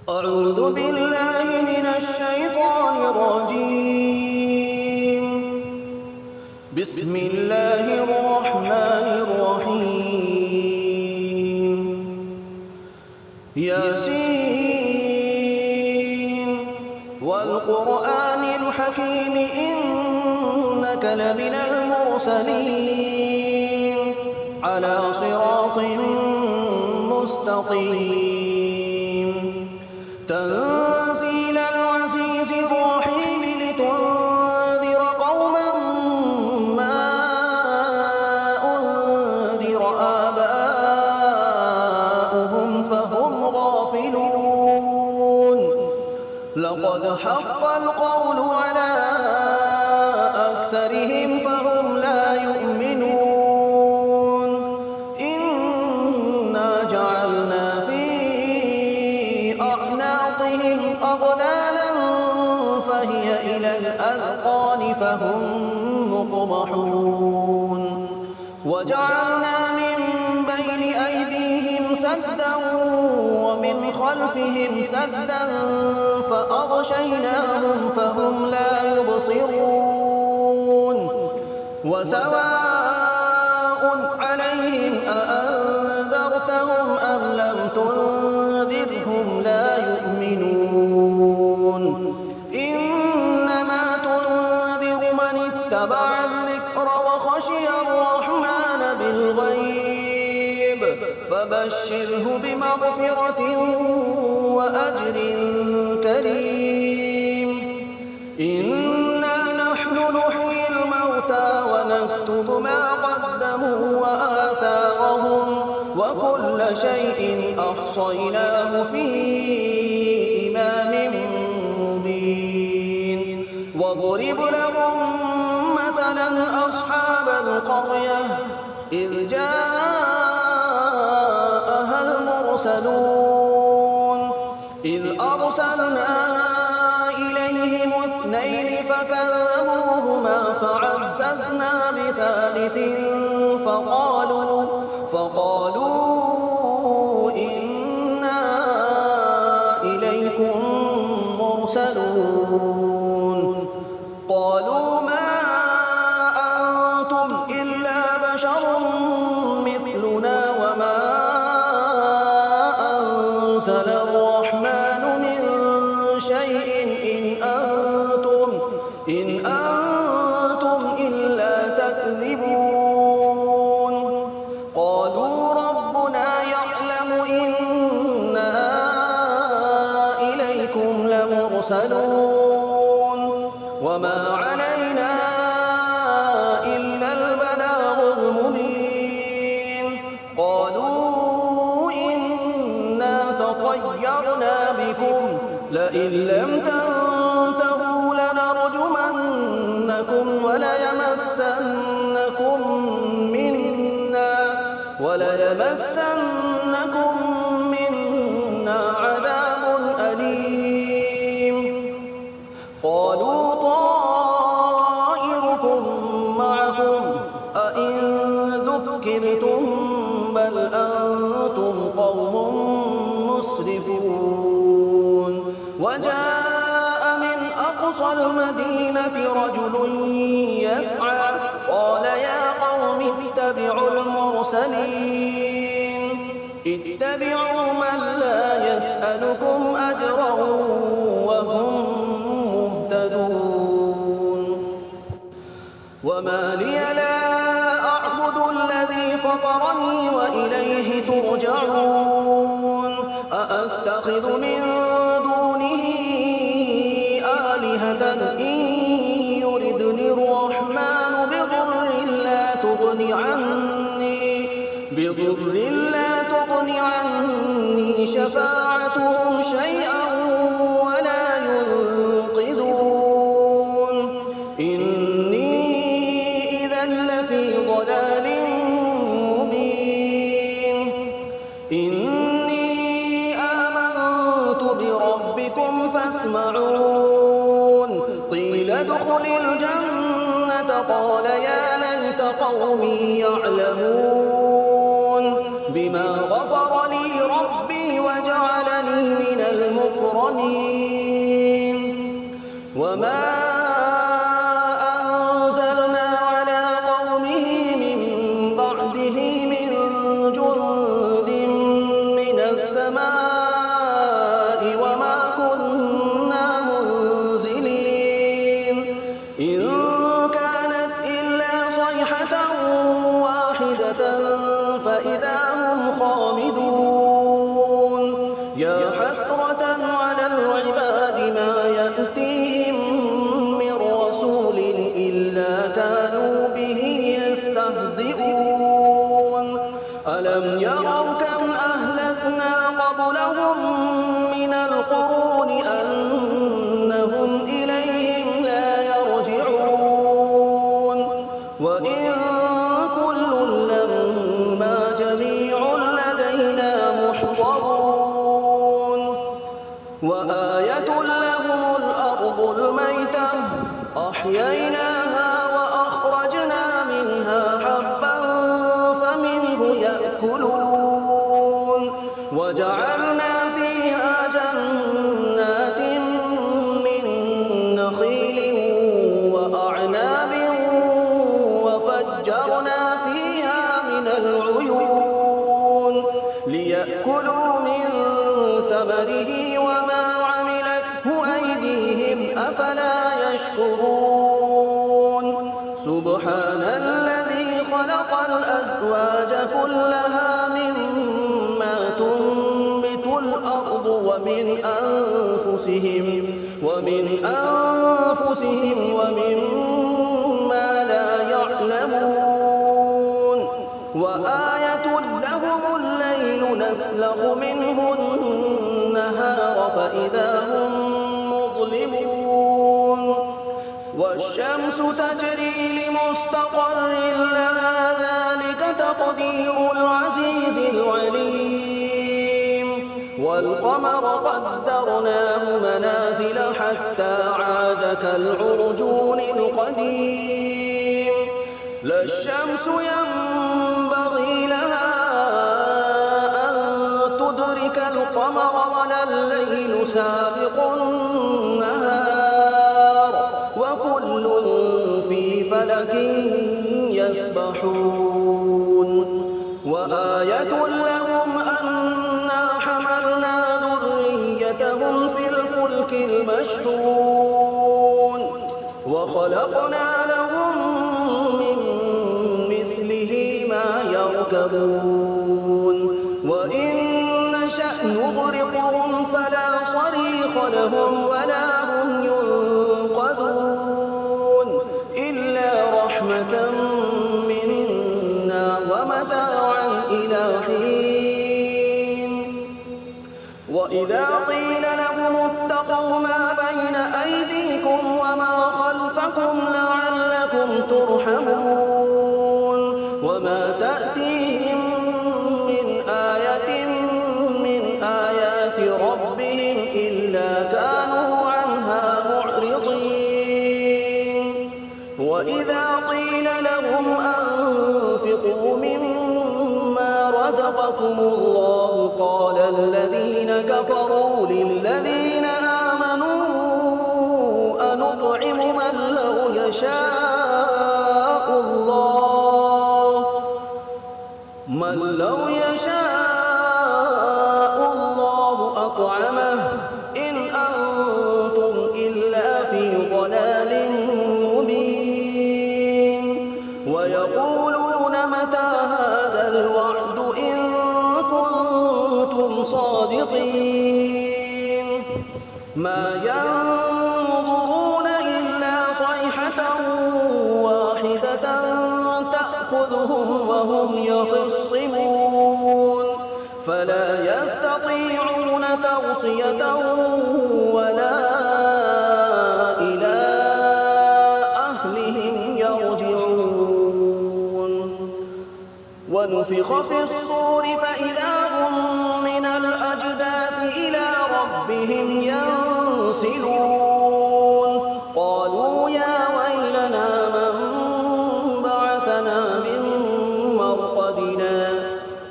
أعوذ بالله من الشيطان الرجيم. بسم الله الرحمن الرحيم. ياسين والقرآن الحكيم إنك لمن المرسلين على صراط مستقيم. تنزيل العزيز الرحيم لتنذر قوما ما أنذر آباؤهم فهم غافلون. لقد حق القول على أكثرهم فهم لا يؤمنون. إنا جعلنا في أعناقهم أغلالا فهي إلى الأذقان فهم مقمحون. وجعلنا من بين أيديهم سدا ومن خلفهم سدا فأغشيناهم فهم لا يبصرون. وسواء عليهم أأنذرتهم أم لم تنذرهم لا يؤمنون. إنما تنذر من اتبع الذكر وخشي الرحمن بالغيب فبشره بمغفرة وأجر كريم. إنا نحن نحيي الموتى ونكتب ما قدموا وآثارهم وكل شيء أحصيناه في إمام مبين. واضرب لهم مثلا أصحاب القرية إذ جاءها المرسلون إذ أرسلنا إليهم اثنين فكذبوهما فعززنا بثالث فقالوا إنا إليكم مرسلون. قالوا ما أنتم إلا بشر مثلنا وما أنزل الرحمن من شيء إن أنتم إلا تكذبون. قالوا ربنا يعلم إنا إليكم لمرسلون وما علينا إلا البلاغ المبين. قالوا إنا تطيرنا بكم لئن لم تنتهوا لنرجمنكم وليمسنكم منا عذاب أليم. قالوا طائركم معكم أئن ذكرتم بل أنتم قوم مسرفون. وجاء من أقصى المدينة رجل يسعى قال يا قوم اتبعوا المرسلين اتبعوا من لا يسألكم أجرا وهم مهتدون. وما لي لا أعبد الذي فطرني وإليه ترجعون. أأتخذ من دونه آلهة إن يردني الرحمن بضر لا تغن عني شفاعتهم شيئا ولا ينقذون. إني إذا لفي ضلال مبين. إني آمنت بربكم فاسمعون. قيل ادخل الجنة قال يا ليت قومي يعلمون بما غفر لي ربي وجعلني من المكرمين. مكرمين وما أنزلنا على قومه من بعده من جند من السماء وما كنا منزلين إن كانت إلا صيحة واحدة فإذا هم خامدون يا حسرة على العباد ما يأتيهم من رسول إلا كانوا به يستهزئون ألم يروا كم أهلكنا قبلهم من القرون أنهم إليهم لا يرجعون وإن كل لما جميع لدينا محضرون وآية لهم الأرض الميتة أحييناها وأخرجنا منها حبا فمنه يأكلون وجعلنا فيها جنات من نخيل وأعناب وفجرنا فيها من العيون ليأكلوا من ثمره وما عملته أيديهم أفلا يشكرون سبحان الذي خلق الأزواج كلها مما تنبت الأرض ومن أنفسهم ومما لا يعلمون وآية لهم الليل نسلخ منه النهار فإذا هم مظلمون والشمس تجري لمستقر لها ذلك تقدير العزيز العليم والقمر قدرناه منازل حتى عاد كالعرجون القديم لا الشمس ينبغي لها أن تدرك القمر ولا الليل سابق النهار وكل في فلك يسبحون وآية لهم أنا حملنا ذريتهم في الفلك المشحون وخلقنا لهم من مثله ما يركبون وإن نشأ نغرقهم فلا صريخ لهم ولا هم ينقذون إلا رحمة منا ومتاعا إلى حين وإذا قيل لهم اتقوا ما بين أيديكم وما خلفكم لعلكم ترحمون وما تأتيهم من آية من آيات ربهم إلا كانوا عنها معرضين وإذا قيل لهم أنفقوا مما رزقكم الله قال الذين كفروا للذين آمنوا أنطعم من لو يشاء الله أطعمه إن أنتم إلا في ضلال مبين ويقولون متى هذا الوعد إن كنتم صادقين ما ينظرون إلا صيحة واحدة تأخذهم وهم يخصمون فلا يستطيعون توصية ولا إلى أهلهم يرجعون ونفخ في الصور فإذا هم من الأجداث إلى ربهم ينسلون قالوا يا ويلنا من بعثنا من مرقدنا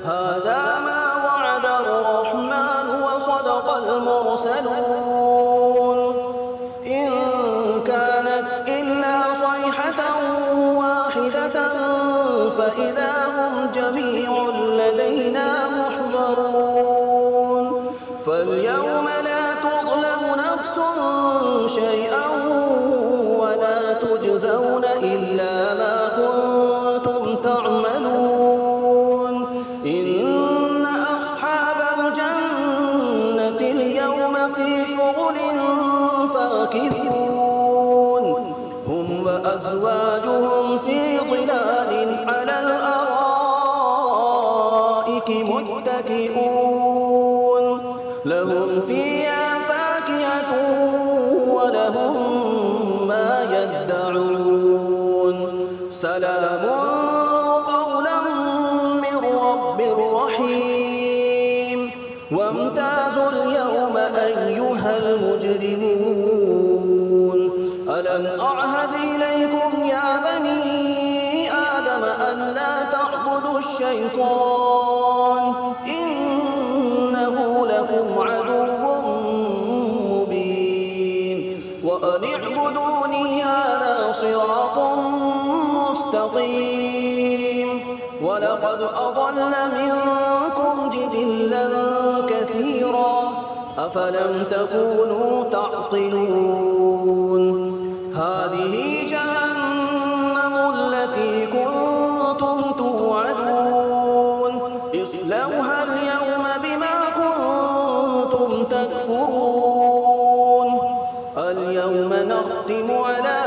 هذا ما وعد الرحمن وصدق المرسلون فإذا هم جميع لدينا محضرون فاليوم لا تظلم نفس شيئا ولا تجزون إلا ما كنتم تعملون إن أصحاب الجنة اليوم في شغل فاكهون هم وأزواجهم في ظلال على الأرائك متكئون لهم فيها فاكهة ولهم ما يدعون سلام قولا من رب رحيم وامتازوا اليوم أيها المجرمون ألم أعهد إليكم يا بني آدم ألا تعبدوا الشيطان إنه لكم عدو مبين وأن اعبدوني هذا صراط مستقيم ولقد أضل منكم جبلا كثيرا أفلم تكونوا تعقلون هذه جهنم التي كنتم توعدون اصلوها اليوم بما كنتم تكفرون اليوم نختم على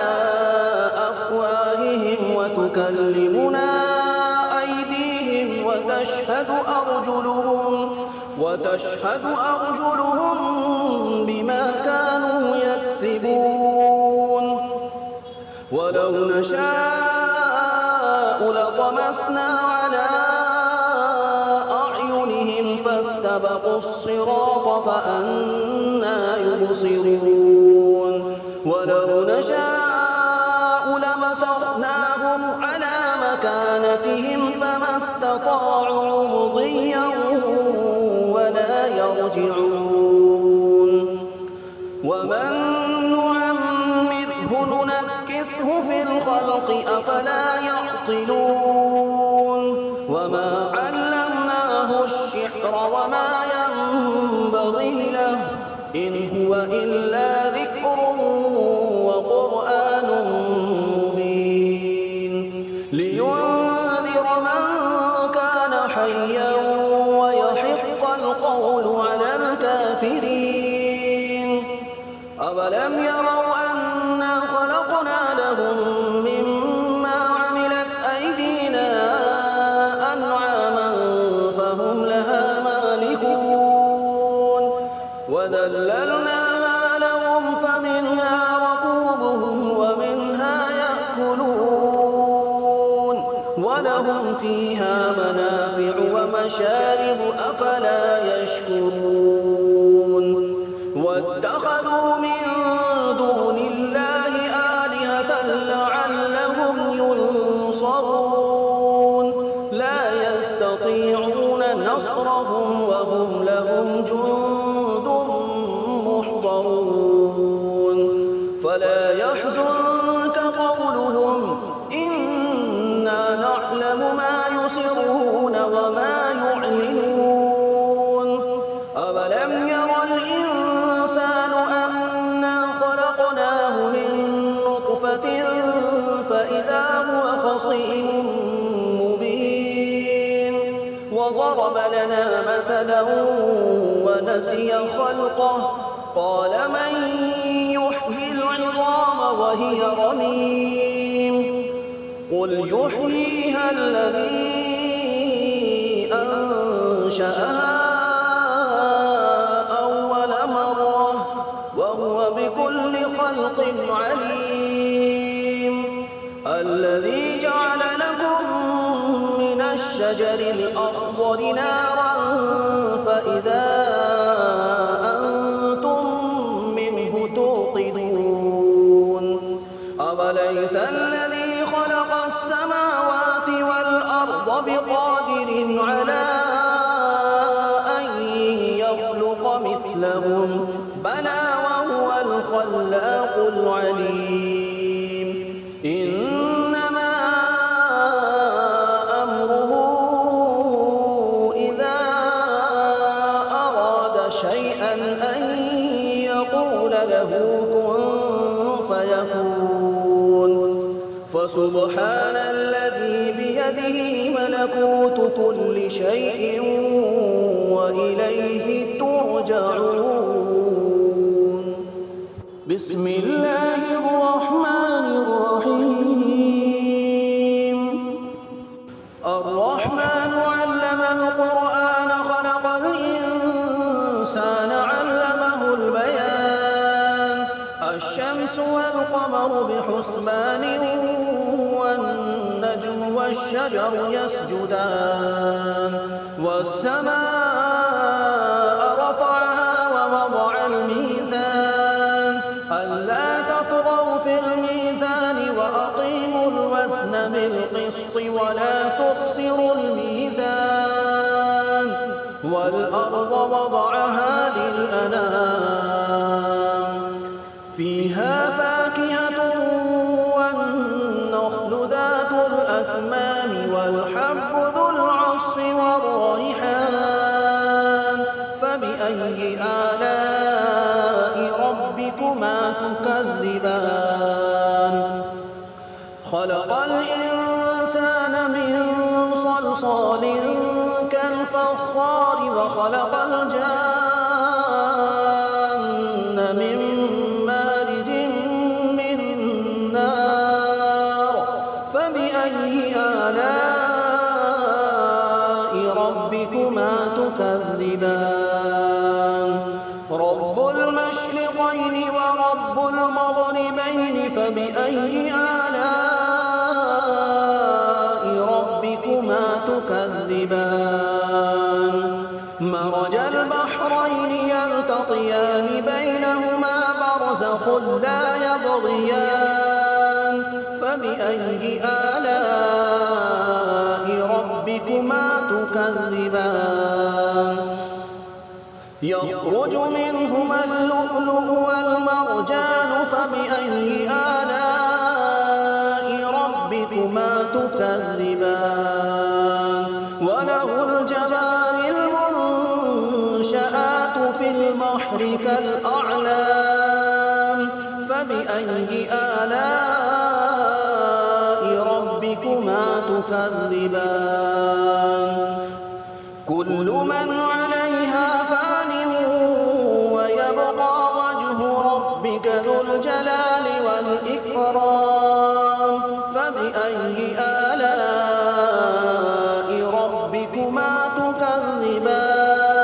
أفواههم وتكلمنا أيديهم وتشهد أرجلهم بما كانوا يكسبون ولو نشاء لطمسنا على أعينهم فاستبقوا الصراط فأنى يبصرون ولو نشاء لمسخناهم على مكانتهم فما استطاعوا مضيا ولا يرجعون ومن نعمره ننكسه في الخلق أفلا يعقلون وما علمناه الشعر وما ينبغي له إن هو إلا ذكر وقرآن مبين لينذر من كان حيا ويحق القول على الكافرين أولم يروا أنا خلقنا لهم مما عملت أيدينا أنعاما فهم لها مالكون وذللناها لهم فمنها ركوبهم ومنها يأكلون ولهم فيها منافع ومشارب أفلا يشكرون واتخذوا من دون الله آلهة لعلهم ينصرون لا يستطيعون نصرهم وهم لهم جند محضرون فلا يحزنك قولهم إنا نعلم ما يسرون وما يعلنون أولم ير الإنسان أنا خلقناه من نطفة فإذا هو خصيم مبين وضرب لنا مثلا ونسي خلقه قال من يحيي العظام وهي رميم قل يحييها الذي أنشأها أول مرة وهو بكل خلق عليم الذي جعل لكم من الشجر الأخضر نارا فإذا أنتم منه توقدون أوليس الذي خلق السماوات والأرض بقادر على أن يخلق مثلهم بلى وهو الخلاق العليم إنما يقول له كن فيكون. فسبحان الذي بيده ملكوت كل شيء وإليه ترجعون. بسم الله الرحمن الرحيم. الرحمن علم القرآن خلق الإنسان علمه البيان. الشمس والقمر بحسبان والنجم والشجر يسجدان. والسماء رفعها ووضع الميزان ألا تطغوا في الميزان وأقيموا الوزن بالقسط ولا تخسروا الميزان. والأرض وضعها للأنام فيها فاكهة والنخل ذات الأكمام والحب ذو العصف والريحان. فبأي آلاء ربكما تكذبان؟ خلق الإنسان من صلصال كالفخار وخلق الجان من مارج من نار. فبأي آلاء ربكما تكذبان؟ رب المشرقين ورب المغربين فبأي آلاء ربكما تكذبان؟ مرج البحرين يلتقيان بينهما برزخ لا يبغيان. فبأي آلاء ربكما تكذبان؟ يخرج منهما اللؤلؤ والمرجان. فبأي آلاء ربكما تكذبان؟ وله الجوار المنشآت في البحر كالأعلام. فبأي آلاء ربكما تكذبان؟ كل من عليها فان ويبقى وجه ربك ذو الجلال والإكرام. فبأي آلاء ربكما تكذبان؟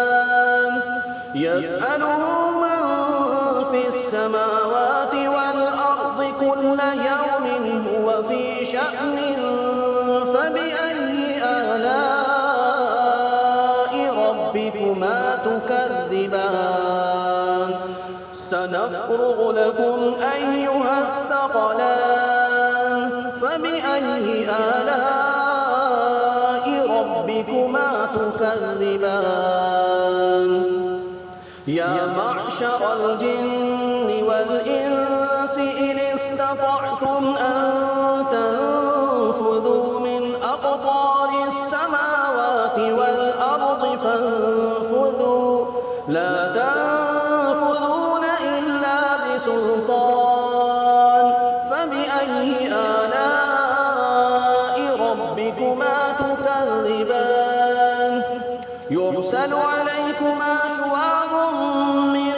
يسأله من في السماوات والأرض كل يوم هو في شأن. فبأي آلاء ربكما تكذبان؟ سنفرغ لكم أيها الثقلان. فبأي آلاء ربكما تكذبان؟ يا معشر الجن والإنس إن استطعتم أن تنفذوا من أقطار السماوات والأرض فانفذوا لا تنفذون إلا بسلطان. فبأي آلاء ربكما تكذبان؟ يرسل عليكما شواظ من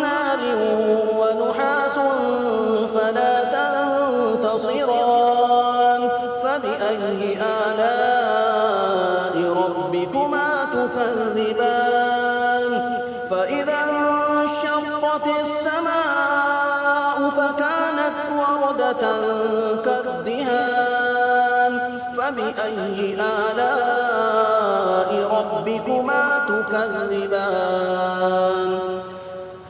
نار ونحاس فلا تنتصران. فبأي آلاء ربكما تكذبان؟ فإذا انشقت السماء فكانت وردة كالدهان. فبأي آلاء ربكما تكذبان؟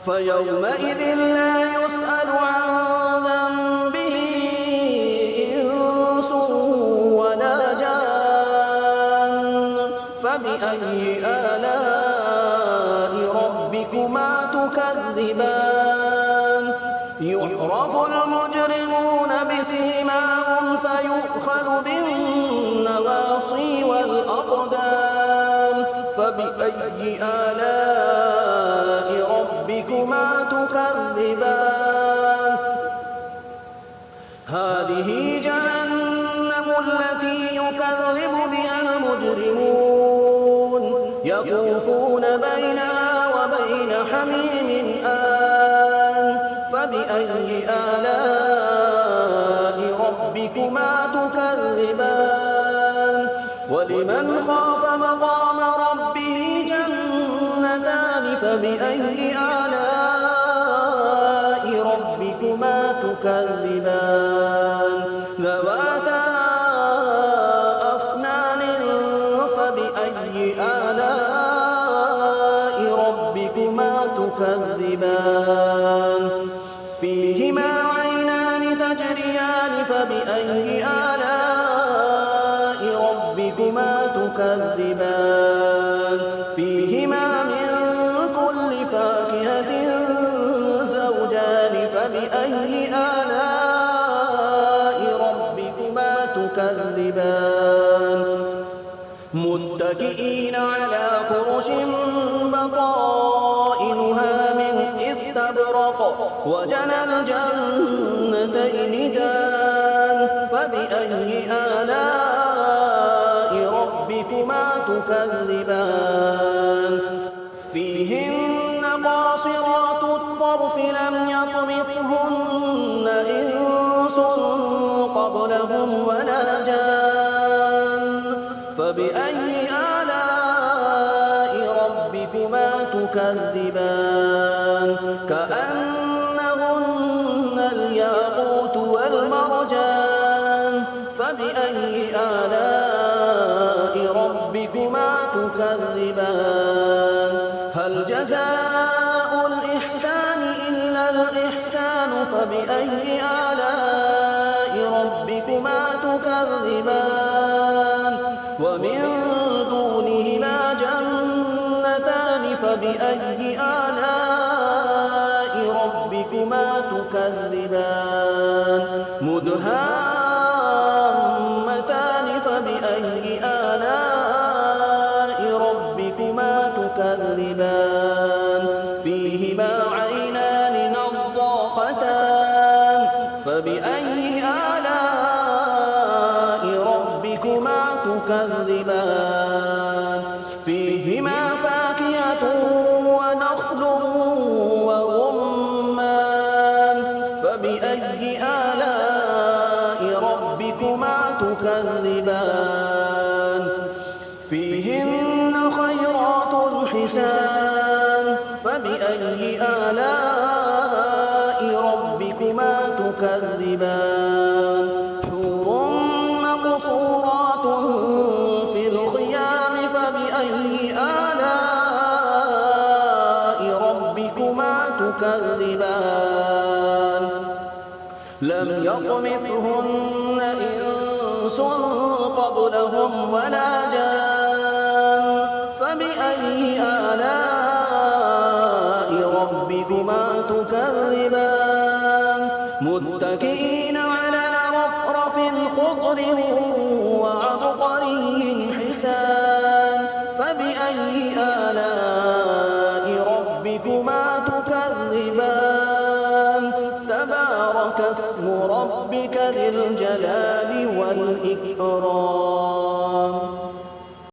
فيومئذ لا يسأل عن ذنبه إنس ولا جان. فبأي آلاء ربكما تكذبان؟ يعرف المجرمون بسيماهم فيؤخذ بالنواصي والأقدام. فبأي آلاء ربكما ربكما تكذبان هذه جهنم التي يكذب بها المجرمون يطوفون بينها وبين حميم آن فبأي آلاء ربكما تكذبان ولمن خاف مقام ربه جنتان فبأي آلاء ربكما تكذبان ذواتا أفنان فبأي آلاء ربكما تكذبان فيهما عينان تجريان فبأي آلاء ربكما تكذبان فيهما من كل فاكهة زوجان فبأي آلاء ربكما تكذبان متكئين على فرش بطائنها من استبرق وجنى الجنتين دان فبأي آلاء ربكما تكذبان فيهن قاصرات الطرف لم يطمثهن إنس قبلهم ولا جان فبأي آلاء ربكما تكذبان كأنهن الياقوت والمرجان فبأي آلاء ربكما تكذبان هل جزاء الإحسان إلا الإحسان فبأي آلاء ربكما تكذبان ومن دونهما جنتان فبأي آلاء ربكما تكذبان مدهامتان فبأي آلاء ربكما تكذبان فيهما عينان نضاختان فبأي آلاء ربكما تكذبان فيهما فاكهة ونخل ورمان فبأي آلاء ربكما تكذبان فيهن خيرات حسان فبأي آلاء ربكما تكذبان حور مقصورات في الخيام فبأي آلاء ربكما تكذبان لم يطمثهن إنس قبلهم ولا جان فبأي آلاء ربكما تكذبان متكئين على رفرف خضر وعبقري حسان فبأي آلاء ربكما تكذبان تبارك اسم ربك ذي الجلال والإكرام